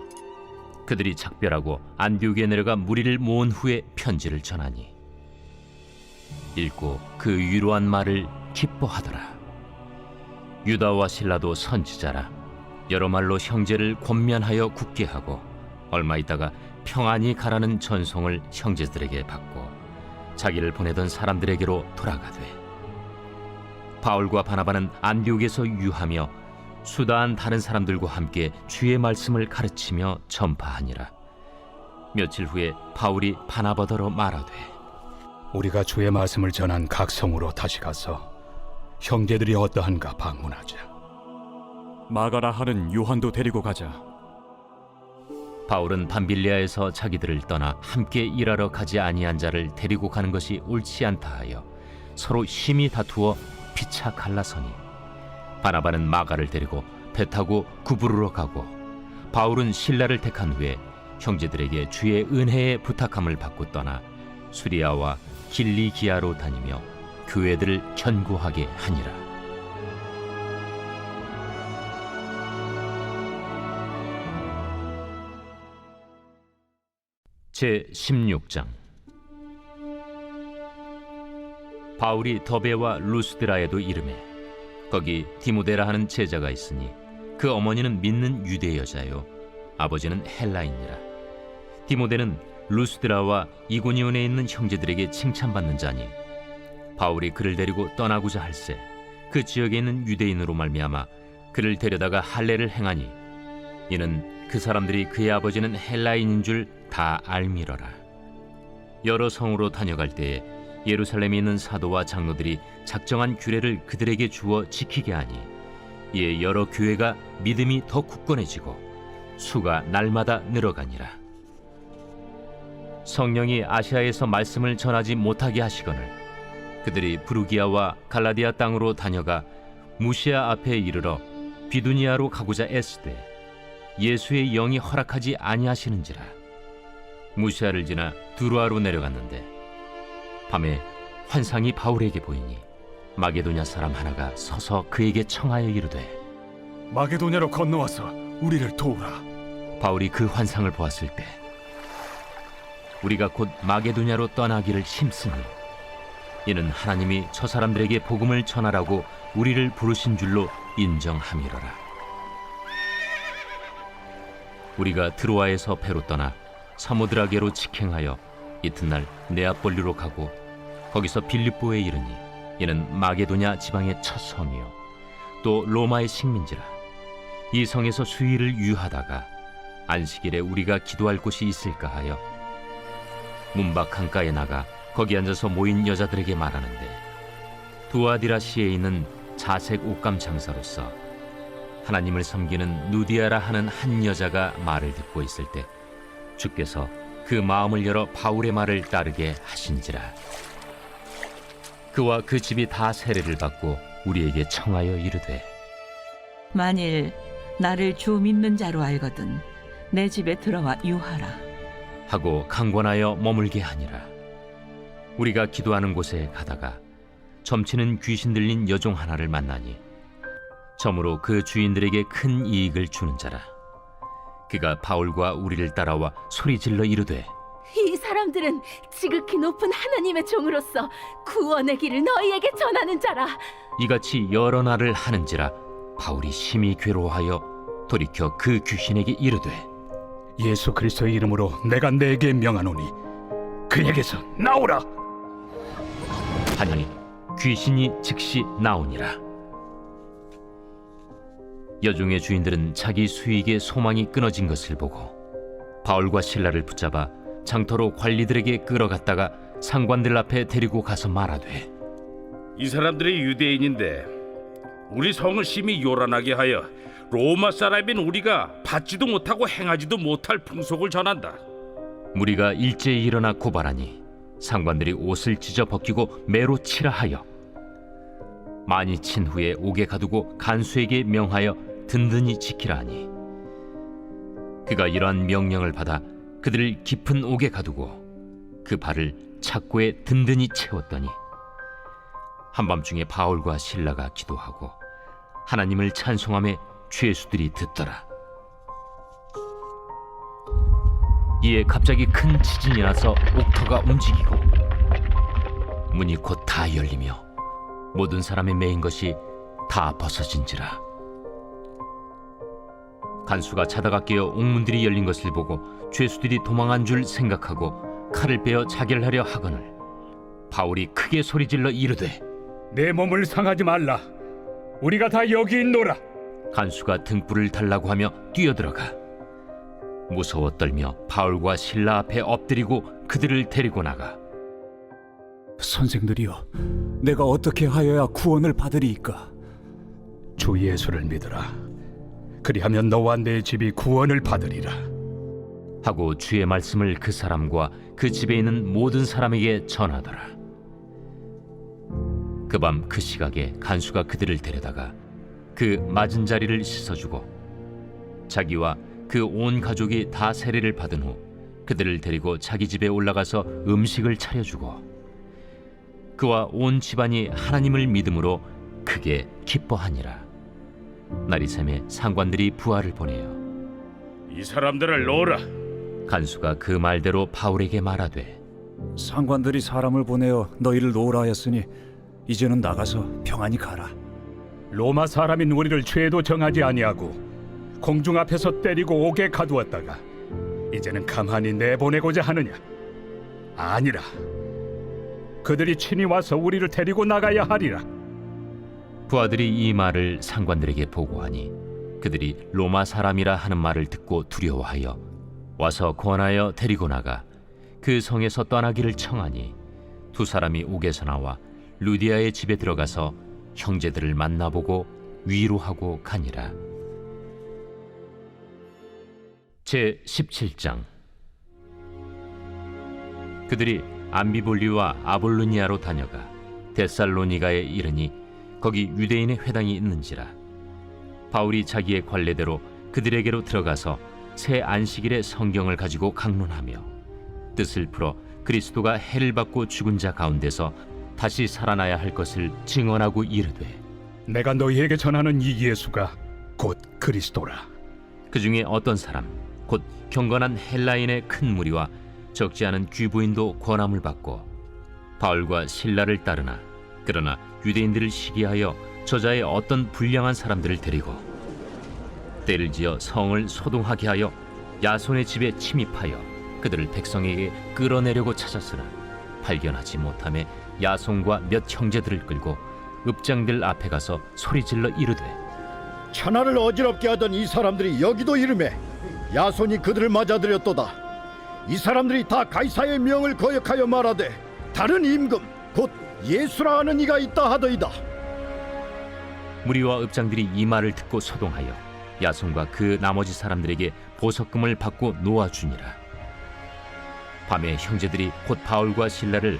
그들이 작별하고 안디옥에 내려가 무리를 모은 후에 편지를 전하니 읽고 그 위로한 말을 기뻐하더라. 유다와 실라도 선지자라. 여러 말로 형제를 권면하여 굳게 하고 얼마 있다가 평안히 가라는 전송을 형제들에게 받고 자기를 보내던 사람들에게로 돌아가되 바울과 바나바는 안디옥에서 유하며 수다한 다른 사람들과 함께 주의 말씀을 가르치며 전파하니라. 며칠 후에 바울이 바나바더러 말하되 우리가 주의 말씀을 전한 각 성으로 다시 가서 형제들이 어떠한가 방문하자. 마가라 하는 요한도 데리고 가자. 바울은 밤빌리아에서 자기들을 떠나 함께 일하러 가지 아니한 자를 데리고 가는 것이 옳지 않다 하여 서로 심히 다투어 피차 갈라서니 바나바는 마가를 데리고 배 타고 구부르러 가고 바울은 실라를 택한 후에 형제들에게 주의 은혜에 부탁함을 받고 떠나 수리아와 길리기아로 다니며 교회들을 견고하게 하니라. 제16장. 바울이 더베와 루스드라에도 이르매 거기 디모데라 하는 제자가 있으니 그 어머니는 믿는 유대 여자요 아버지는 헬라인이라. 디모데는 루스드라와 이고니온에 있는 형제들에게 칭찬받는 자니 바울이 그를 데리고 떠나고자 할세 그 지역에 있는 유대인으로 말미암아 그를 데려다가 할례를 행하니 이는 그 사람들이 그의 아버지는 헬라인인 줄 다 알미러라. 여러 성으로 다녀갈 때에 예루살렘에 있는 사도와 장로들이 작정한 규례를 그들에게 주어 지키게 하니 이에 여러 교회가 믿음이 더 굳건해지고 수가 날마다 늘어가니라. 성령이 아시아에서 말씀을 전하지 못하게 하시거늘 그들이 부르기아와 갈라디아 땅으로 다녀가 무시아 앞에 이르러 비두니아로 가고자 애쓰되 예수의 영이 허락하지 아니하시는지라. 무시아를 지나 두루아로 내려갔는데 밤에 환상이 바울에게 보이니 마게도냐 사람 하나가 서서 그에게 청하여 이르되 마게도냐로 건너와서 우리를 도우라. 바울이 그 환상을 보았을 때 우리가 곧 마게도냐로 떠나기를 힘쓰니 이는 하나님이 저 사람들에게 복음을 전하라고 우리를 부르신 줄로 인정함이로라. 우리가 드로아에서 배로 떠나 사모드라게로 직행하여 이튿날 네아폴리로 가고 거기서 빌립보에 이르니 이는 마게도냐 지방의 첫 성이요 또 로마의 식민지라. 이 성에서 수일을 유하다가 안식일에 우리가 기도할 곳이 있을까 하여 문밖 강가에 나가 거기 앉아서 모인 여자들에게 말하는데 두아디라시에 있는 자색 옷감 장사로서 하나님을 섬기는 누디아라 하는 한 여자가 말을 듣고 있을 때 주께서 그 마음을 열어 바울의 말을 따르게 하신지라. 그와 그 집이 다 세례를 받고 우리에게 청하여 이르되 만일 나를 주 믿는 자로 알거든 내 집에 들어와 유하라 하고 강권하여 머물게 하니라. 우리가 기도하는 곳에 가다가 점치는 귀신 들린 여종 하나를 만나니 점으로 그 주인들에게 큰 이익을 주는 자라. 그가 바울과 우리를 따라와 소리질러 이르되 이 사람들은 지극히 높은 하나님의 종으로서 구원의 길을 너희에게 전하는 자라. 이같이 여러 날을 하는지라 바울이 심히 괴로워하여 돌이켜 그 귀신에게 이르되 예수 그리스도의 이름으로 내가 네게 명하노니 그에게서 나오라. 하니 귀신이 즉시 나오니라. 여종의 주인들은 자기 수익의 소망이 끊어진 것을 보고 바울과 실라를 붙잡아 장터로 관리들에게 끌어갔다가 상관들 앞에 데리고 가서 말하되 이 사람들이 유대인인데 우리 성을 심히 요란하게 하여 로마 사람인 우리가 받지도 못하고 행하지도 못할 풍속을 전한다. 무리가 일제히 일어나 고발하니 상관들이 옷을 찢어 벗기고 매로 치라 하여 많이 친 후에 옥에 가두고 간수에게 명하여 든든히 지키라 하니 그가 이러한 명령을 받아 그들을 깊은 옥에 가두고 그 발을 착고에 든든히 채웠더니 한밤중에 바울과 실라가 기도하고 하나님을 찬송하며 죄수들이 듣더라. 이에 갑자기 큰 지진이 나서 옥터가 움직이고 문이 곧 다 열리며 모든 사람의 매인 것이 다 벗어진지라. 간수가 자다가 깨어 옥문들이 열린 것을 보고 죄수들이 도망한 줄 생각하고 칼을 빼어 자결하려 하거늘 바울이 크게 소리질러 이르되 내 몸을 상하지 말라. 우리가 다 여기 있노라. 간수가 등불을 달라고 하며 뛰어들어가 무서워 떨며 바울과 실라 앞에 엎드리고 그들을 데리고 나가 선생들이여, 내가 어떻게 하여야 구원을 받으리이까? 주 예수를 믿으라. 그리하면 너와 내 집이 구원을 받으리라. 하고 주의 말씀을 그 사람과 그 집에 있는 모든 사람에게 전하더라. 그 밤 그 시각에 간수가 그들을 데려다가 그 맞은 자리를 씻어주고 자기와 그 온 가족이 다 세례를 받은 후 그들을 데리고 자기 집에 올라가서 음식을 차려주고 그와 온 집안이 하나님을 믿음으로 크게 기뻐하니라. 날이 새매 상관들이 부하를 보내어 이 사람들을 놓으라. 간수가 그 말대로 바울에게 말하되 상관들이 사람을 보내어 너희를 놓으라 하였으니 이제는 나가서 평안히 가라. 로마 사람인 우리를 죄도 정하지 아니하고 공중 앞에서 때리고 옥에 가두었다가 이제는 가만히 내보내고자 하느냐? 아니라 그들이 친히 와서 우리를 데리고 나가야 하리라. 부하들이 이 말을 상관들에게 보고하니 그들이 로마 사람이라 하는 말을 듣고 두려워하여 와서 권하여 데리고 나가 그 성에서 떠나기를 청하니 두 사람이 옥에서 나와 루디아의 집에 들어가서 형제들을 만나보고 위로하고 가니라. 제 17장. 그들이 암비볼리와 아볼로니아로 다녀가 데살로니가에 이르니 거기 유대인의 회당이 있는지라. 바울이 자기의 관례대로 그들에게로 들어가서 새 안식일에 성경을 가지고 강론하며 뜻을 풀어 그리스도가 해를 받고 죽은 자 가운데서 다시 살아나야 할 것을 증언하고 이르되 내가 너희에게 전하는 이 예수가 곧 그리스도라. 그 중에 어떤 사람 곧 경건한 헬라인의 큰 무리와 적지 않은 귀부인도 권함을 받고 바울과 실라를 따르나 그러나 유대인들을 시기하여 저자의 어떤 불량한 사람들을 데리고 때를 지어 성을 소동하게 하여 야손의 집에 침입하여 그들을 백성에게 끌어내려고 찾았으나 발견하지 못하며 야손과 몇 형제들을 끌고 읍장들 앞에 가서 소리질러 이르되 천하를 어지럽게 하던 이 사람들이 여기도 이르매 야손이 그들을 맞아들였도다. 이 사람들이 다 가이사의 명을 거역하여 말하되 다른 임금 곧 예수라 하는 이가 있다 하더이다. 무리와 읍장들이 이 말을 듣고 소동하여 야손과 그 나머지 사람들에게 보석금을 받고 놓아주니라. 밤에 형제들이 곧 바울과 실라를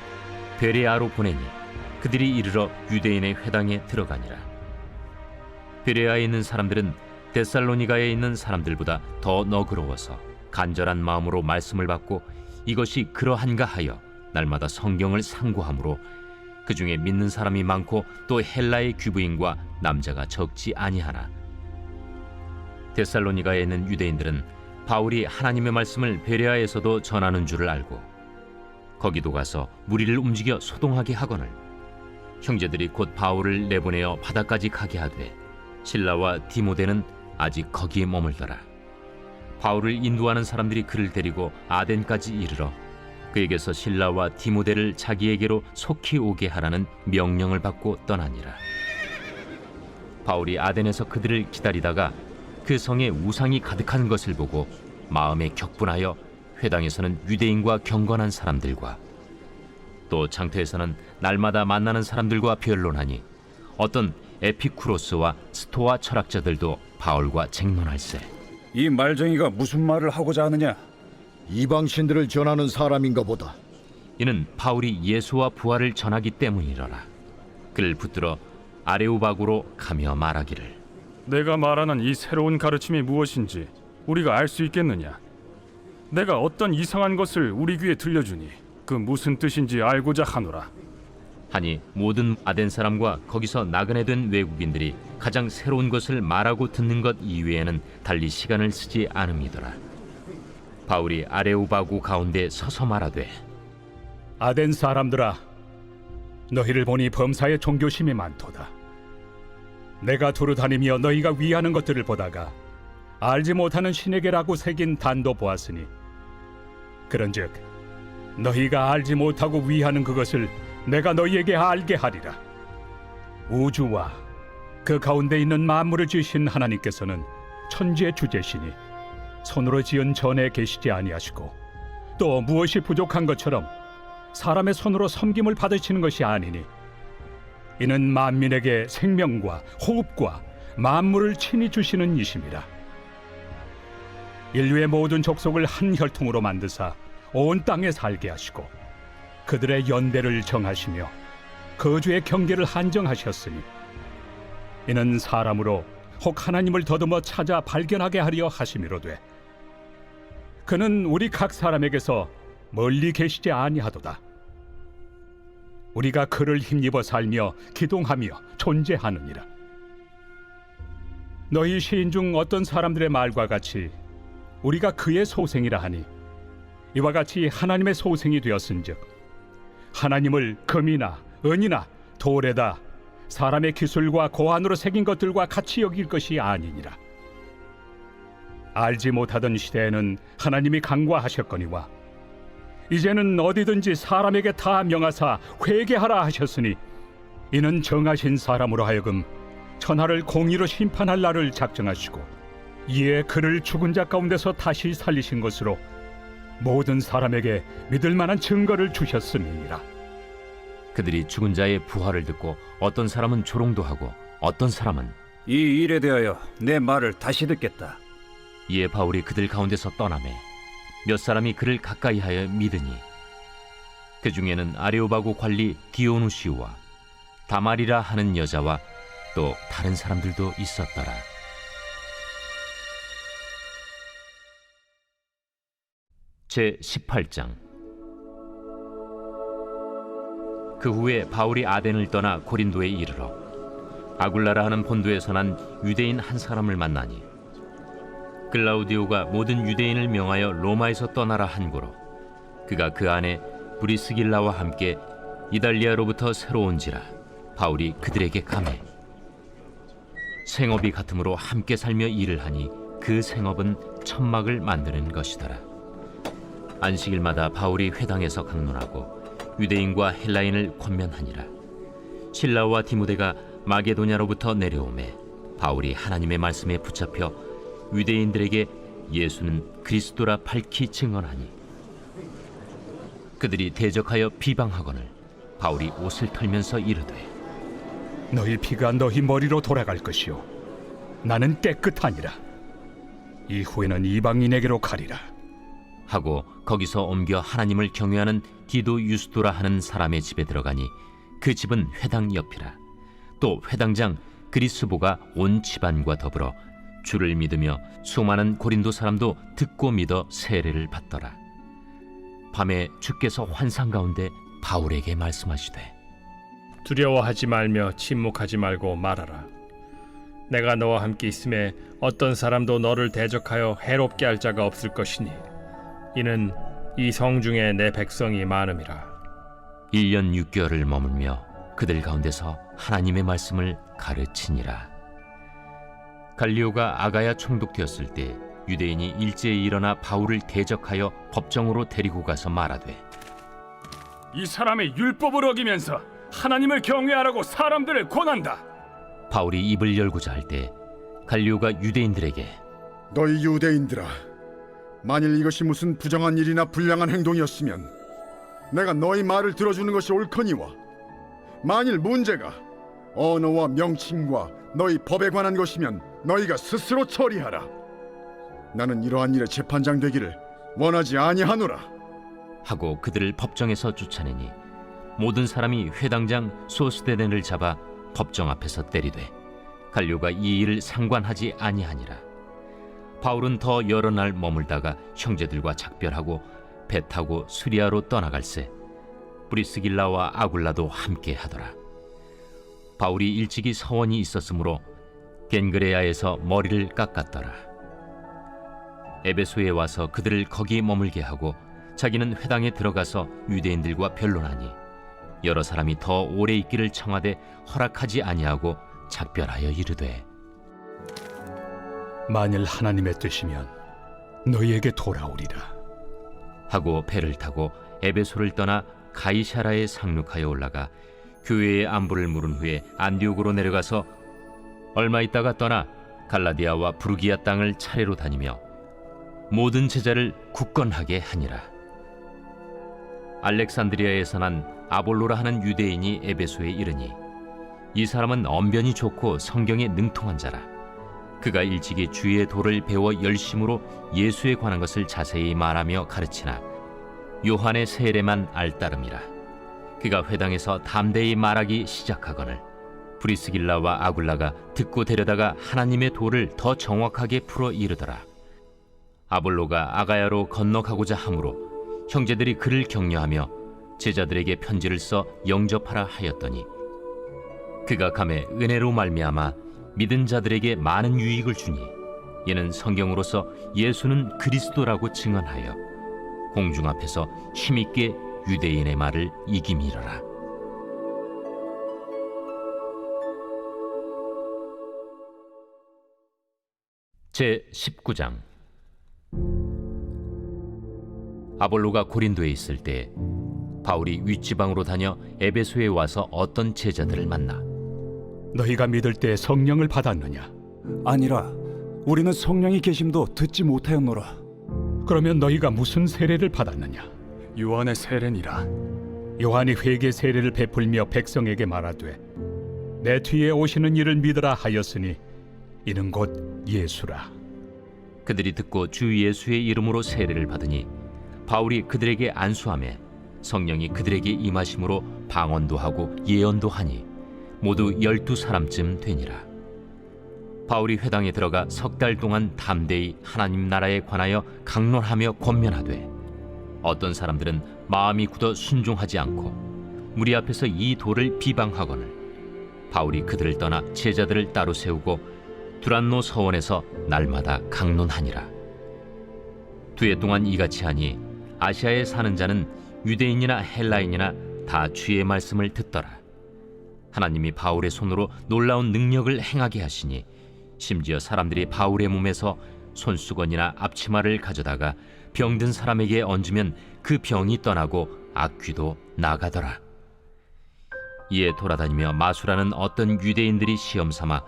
베레아로 보내니 그들이 이르러 유대인의 회당에 들어가니라. 베레아에 있는 사람들은 데살로니가에 있는 사람들보다 더 너그러워서 간절한 마음으로 말씀을 받고 이것이 그러한가 하여 날마다 성경을 상고하므로 그 중에 믿는 사람이 많고 또 헬라의 귀부인과 남자가 적지 아니하나 데살로니가에 있는 유대인들은 바울이 하나님의 말씀을 베레아에서도 전하는 줄을 알고 거기도 가서 무리를 움직여 소동하게 하거늘 형제들이 곧 바울을 내보내어 바다까지 가게 하되 실라와 디모데는 아직 거기에 머물더라. 바울을 인도하는 사람들이 그를 데리고 아덴까지 이르러 그에게서 실라와 디모데를 자기에게로 속히 오게 하라는 명령을 받고 떠나니라. 바울이 아덴에서 그들을 기다리다가 그 성에 우상이 가득한 것을 보고 마음에 격분하여 회당에서는 유대인과 경건한 사람들과 또 장터에서는 날마다 만나는 사람들과 변론하니 어떤 에피쿠로스와 스토아 철학자들도 바울과 쟁론할세. 이 말쟁이가 무슨 말을 하고자 하느냐? 이방신들을 전하는 사람인가 보다. 이는 바울이 예수와 부활을 전하기 때문이러라. 그를 붙들어 아레오바구로 가며 말하기를 내가 말하는 이 새로운 가르침이 무엇인지 우리가 알 수 있겠느냐? 내가 어떤 이상한 것을 우리 귀에 들려주니 그 무슨 뜻인지 알고자 하노라. 하니 모든 아덴 사람과 거기서 나그네 된 외국인들이 가장 새로운 것을 말하고 듣는 것 이외에는 달리 시간을 쓰지 않음이더라. 바울이 아레오바구 가운데 서서 말하되 아덴 사람들아, 너희를 보니 범사에 종교심이 많도다. 내가 두루 다니며 너희가 위하는 것들을 보다가 알지 못하는 신에게라고 새긴 단도 보았으니 그런즉 너희가 알지 못하고 위하는 그것을 내가 너희에게 알게 하리라. 우주와 그 가운데 있는 만물을 지으신 하나님께서는 천지의 주제시니 손으로 지은 전에 계시지 아니하시고 또 무엇이 부족한 것처럼 사람의 손으로 섬김을 받으시는 것이 아니니 이는 만민에게 생명과 호흡과 만물을 친히 주시는 이심이라. 인류의 모든 족속을 한 혈통으로 만드사 온 땅에 살게 하시고 그들의 연대를 정하시며 거주의 경계를 한정하셨으니 이는 사람으로 혹 하나님을 더듬어 찾아 발견하게 하려 하심이로되 그는 우리 각 사람에게서 멀리 계시지 아니하도다. 우리가 그를 힘입어 살며 기동하며 존재하느니라. 너희 시인 중 어떤 사람들의 말과 같이 우리가 그의 소생이라 하니 이와 같이 하나님의 소생이 되었은즉 하나님을 금이나 은이나 돌에다 사람의 기술과 고안으로 새긴 것들과 같이 여길 것이 아니니라. 알지 못하던 시대에는 하나님이 간과하셨거니와 이제는 어디든지 사람에게 다 명하사 회개하라 하셨으니 이는 정하신 사람으로 하여금 천하를 공의로 심판할 날을 작정하시고 이에 그를 죽은 자 가운데서 다시 살리신 것으로 모든 사람에게 믿을 만한 증거를 주셨음이니라. 그들이 죽은 자의 부활을 듣고 어떤 사람은 조롱도 하고 어떤 사람은 이 일에 대하여 내 말을 다시 듣겠다. 이에 바울이 그들 가운데서 떠나매 몇 사람이 그를 가까이하여 믿으니 그 중에는 아레오바고 관리 디오누시우와 다말이라 하는 여자와 또 다른 사람들도 있었더라. 제 18장. 그 후에 바울이 아덴을 떠나 고린도에 이르러 아굴라라 하는 본도에서 난 유대인 한 사람을 만나니 글라우디오가 모든 유대인을 명하여 로마에서 떠나라 한 고로 그가 그 안에 브리스길라와 함께 이달리아로부터 새로 온지라 바울이 그들에게 가매 생업이 같으므로 함께 살며 일을 하니 그 생업은 천막을 만드는 것이더라. 안식일마다 바울이 회당에서 강론하고 유대인과 헬라인을 권면하니라. 실라와 디모데가 마게도냐로부터 내려오매 바울이 하나님의 말씀에 붙잡혀 유대인들에게 예수는 그리스도라 밝히 증언하니 그들이 대적하여 비방하거늘 바울이 옷을 털면서 이르되 너희 피가 너희 머리로 돌아갈 것이요 나는 깨끗하니라. 이후에는 이방인에게로 가리라 하고 거기서 옮겨 하나님을 경외하는 디도 유스도라 하는 사람의 집에 들어가니 그 집은 회당 옆이라. 또 회당장 그리스보가 온 집안과 더불어 주를 믿으며 수많은 고린도 사람도 듣고 믿어 세례를 받더라. 밤에 주께서 환상 가운데 바울에게 말씀하시되 두려워하지 말며 침묵하지 말고 말하라. 내가 너와 함께 있음에 어떤 사람도 너를 대적하여 해롭게 할 자가 없을 것이니 이는 이 성 중에 내 백성이 많음이라. 1년 6개월을 머물며 그들 가운데서 하나님의 말씀을 가르치니라. 갈리오가 아가야 총독되었을 때 유대인이 일제히 일어나 바울을 대적하여 법정으로 데리고 가서 말하되, 이 사람의 율법을 어기면서 하나님을 경외하라고 사람들을 권한다. 바울이 입을 열고자 할 때 갈리오가 유대인들에게, 너희 유대인들아, 만일 이것이 무슨 부정한 일이나 불량한 행동이었으면 내가 너희 말을 들어주는 것이 옳거니와, 만일 문제가 언어와 명칭과 너희 법에 관한 것이면 너희가 스스로 처리하라. 나는 이러한 일에 재판장 되기를 원하지 아니하노라. 하고 그들을 법정에서 쫓아내니 모든 사람이 회당장 소스데넨을 잡아 법정 앞에서 때리되 갈리오가 이 일을 상관하지 아니하니라. 바울은 더 여러 날 머물다가 형제들과 작별하고 배 타고 수리아로 떠나갈새 브리스길라와 아굴라도 함께 하더라. 바울이 일찍이 서원이 있었으므로 겐그레아에서 머리를 깎았더라. 에베소에 와서 그들을 거기 머물게 하고 자기는 회당에 들어가서 유대인들과 변론하니 여러 사람이 더 오래 있기를 청하되 허락하지 아니하고 작별하여 이르되, 만일 하나님의 뜻이면 너희에게 돌아오리라. 하고 배를 타고 에베소를 떠나 가이사라에 상륙하여 올라가 교회의 안부를 물은 후에 안디옥으로 내려가서 얼마 있다가 떠나 갈라디아와 부르기아 땅을 차례로 다니며 모든 제자를 굳건하게 하니라. 알렉산드리아에서 난 아볼로라 하는 유대인이 에베소에 이르니 이 사람은 언변이 좋고 성경에 능통한 자라. 그가 일찍이 주의 도를 배워 열심으로 예수에 관한 것을 자세히 말하며 가르치나 요한의 세례만 알따름이라. 그가 회당에서 담대히 말하기 시작하거늘 브리스길라와 아굴라가 듣고 데려다가 하나님의 도를 더 정확하게 풀어 이르더라. 아볼로가 아가야로 건너가고자 하므로 형제들이 그를 격려하며 제자들에게 편지를 써 영접하라 하였더니 그가 감에 은혜로 말미암아 믿은 자들에게 많은 유익을 주니 이는 성경으로서 예수는 그리스도라고 증언하여 공중 앞에서 힘있게 유대인의 말을 이기미러라. 제 19장. 아볼로가 고린도에 있을 때 바울이 윗지방으로 다녀 에베소에 와서 어떤 제자들을 만나 너희가 믿을 때 성령을 받았느냐? 아니라 우리는 성령이 계심도 듣지 못하였노라. 그러면 너희가 무슨 세례를 받았느냐? 요한의 세례니라. 요한이 회개 세례를 베풀며 백성에게 말하되 내 뒤에 오시는 이를 믿으라 하였으니 이는 곧 예수라. 그들이 듣고 주 예수의 이름으로 세례를 받으니 바울이 그들에게 안수하매 성령이 그들에게 임하심으로 방언도 하고 예언도 하니 모두 12사람쯤 되니라. 바울이 회당에 들어가 석 달 동안 담대히 하나님 나라에 관하여 강론하며 권면하되 어떤 사람들은 마음이 굳어 순종하지 않고 무리 앞에서 이 도를 비방하거늘 바울이 그들을 떠나 제자들을 따로 세우고 두란노 서원에서 날마다 강론하니라. 2해 동안 이같이 하니 아시아에 사는 자는 유대인이나 헬라인이나 다 주의 말씀을 듣더라. 하나님이 바울의 손으로 놀라운 능력을 행하게 하시니 심지어 사람들이 바울의 몸에서 손수건이나 앞치마를 가져다가 병든 사람에게 얹으면 그 병이 떠나고 악귀도 나가더라. 이에 돌아다니며 마술하는 어떤 유대인들이 시험삼아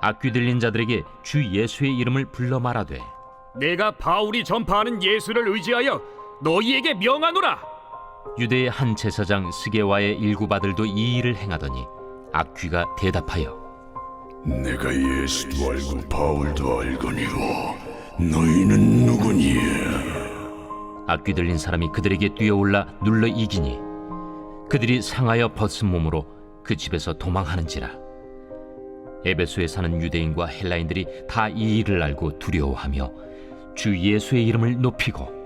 악귀 들린 자들에게 주 예수의 이름을 불러 말하되 내가 바울이 전파하는 예수를 의지하여 너희에게 명하노라. 유대의 한 제사장 스게와의 일곱 아들도 이 일을 행하더니 악귀가 대답하여 내가 예수도 알고 바울도 알거니와 너희는 누구니에? 악귀 들린 사람이 그들에게 뛰어올라 눌러 이기니 그들이 상하여 벗은 몸으로 그 집에서 도망하는지라. 에베소에 사는 유대인과 헬라인들이 다 이 일을 알고 두려워하며 주 예수의 이름을 높이고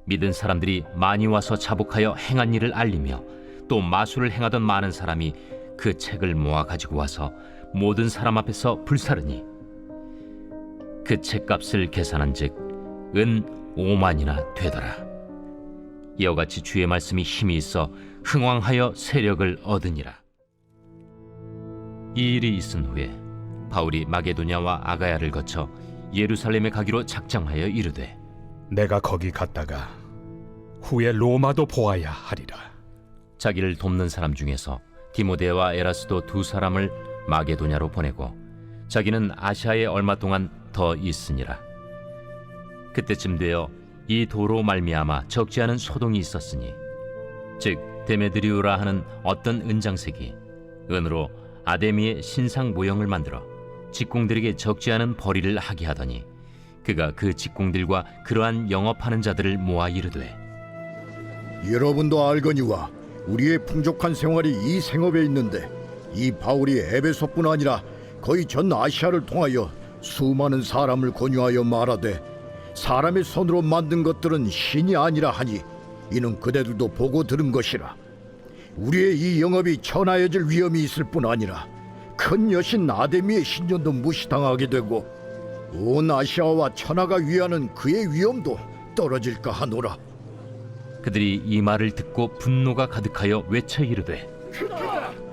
믿은 사람들이 많이 와서 자복하여 행한 일을 알리며 또 마술을 행하던 많은 사람이 그 책을 모아 가지고 와서 모든 사람 앞에서 불사르니 그 책값을 계산한즉 은 5만이나 되더라. 이와 같이 주의 말씀이 힘이 있어 흥왕하여 세력을 얻으니라. 이 일이 있은 후에 바울이 마게도냐와 아가야를 거쳐 예루살렘에 가기로 작정하여 이르되 내가 거기 갔다가 후에 로마도 보아야 하리라. 자기를 돕는 사람 중에서 디모데와 에라스도 두 사람을 마게도냐로 보내고 자기는 아시아에 얼마 동안 더 있으니라. 그때쯤 되어 이 도로 말미암아 적지 않은 소동이 있었으니 즉 데메드리오라 하는 어떤 은장색이 은으로 아데미의 신상 모형을 만들어 직공들에게 적지 않은 벌이를 하게 하더니 그가 그 직공들과 그러한 영업하는 자들을 모아 이르되 여러분도 알거니와 우리의 풍족한 생활이 이 생업에 있는데 이 바울이 에베소뿐 아니라 거의 전 아시아를 통하여 수많은 사람을 권유하여 말하되 사람의 손으로 만든 것들은 신이 아니라 하니 이는 그대들도 보고 들은 것이라. 우리의 이 영업이 천하여질 위험이 있을 뿐 아니라 큰 여신 아데미의 신전도 무시당하게 되고 온 아시아와 천하가 위하는 그의 위엄도 떨어질까 하노라. 그들이 이 말을 듣고 분노가 가득하여 외쳐 이르되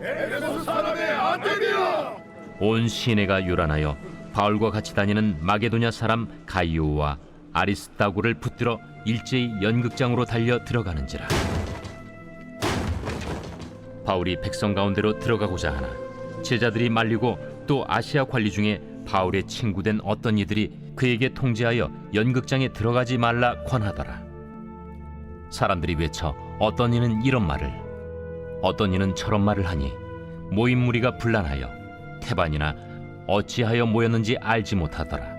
에베소 사람의 아데미야! 온 시내가 요란하여 바울과 같이 다니는 마게도냐 사람 가이오와 아리스다고를 붙들어 일제히 연극장으로 달려 들어가는지라. 바울이 백성 가운데로 들어가고자 하나 제자들이 말리고 또 아시아 관리 중에 바울의 친구된 어떤 이들이 그에게 통제하여 연극장에 들어가지 말라 권하더라. 사람들이 외쳐 어떤 이는 이런 말을 어떤 이는 저런 말을 하니 모인 무리가 분란하여 태반이나 어찌하여 모였는지 알지 못하더라.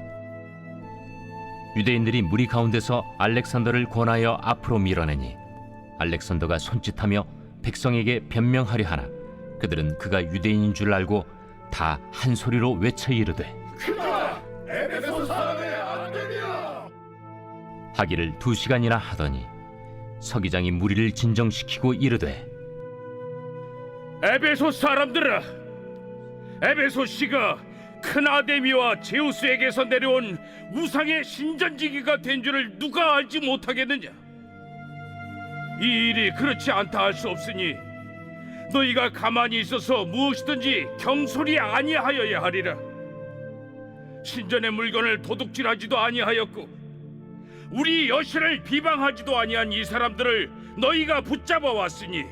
유대인들이 무리 가운데서 알렉산더를 권하여 앞으로 밀어내니 알렉산더가 손짓하며 백성에게 변명하려 하나 그들은 그가 유대인인 줄 알고 다 한 소리로 외쳐 이르되 에베소 사람의 아데미야! 하기를 2시간이나 하더니 서기장이 무리를 진정시키고 이르되 에베소 사람들아, 에베소 씨가 큰 아데미와 제우스에게서 내려온 우상의 신전지기가 된 줄을 누가 알지 못하겠느냐? 이 일이 그렇지 않다 할 수 없으니 너희가 가만히 있어서 무엇이든지 경솔이 아니하여야 하리라. 신전의 물건을 도둑질하지도 아니하였고 우리 여신을 비방하지도 아니한 이 사람들을 너희가 붙잡아 왔으니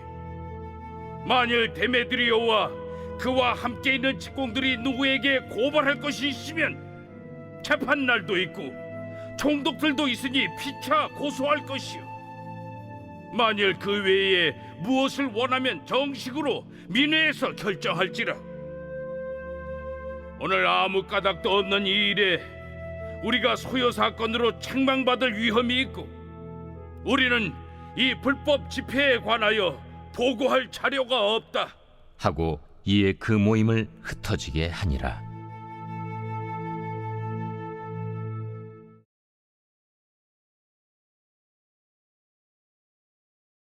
만일 데메드리오와 그와 함께 있는 직공들이 누구에게 고발할 것이 있으면 재판날도 있고 총독들도 있으니 피차 고소할 것이요 만일 그 외에 무엇을 원하면 정식으로 민회에서 결정할지라. 오늘 아무 까닭도 없는 이 일에 우리가 소요 사건으로 책망받을 위험이 있고 우리는 이 불법 집회에 관하여 보고할 자료가 없다 하고 이에 그 모임을 흩어지게 하니라.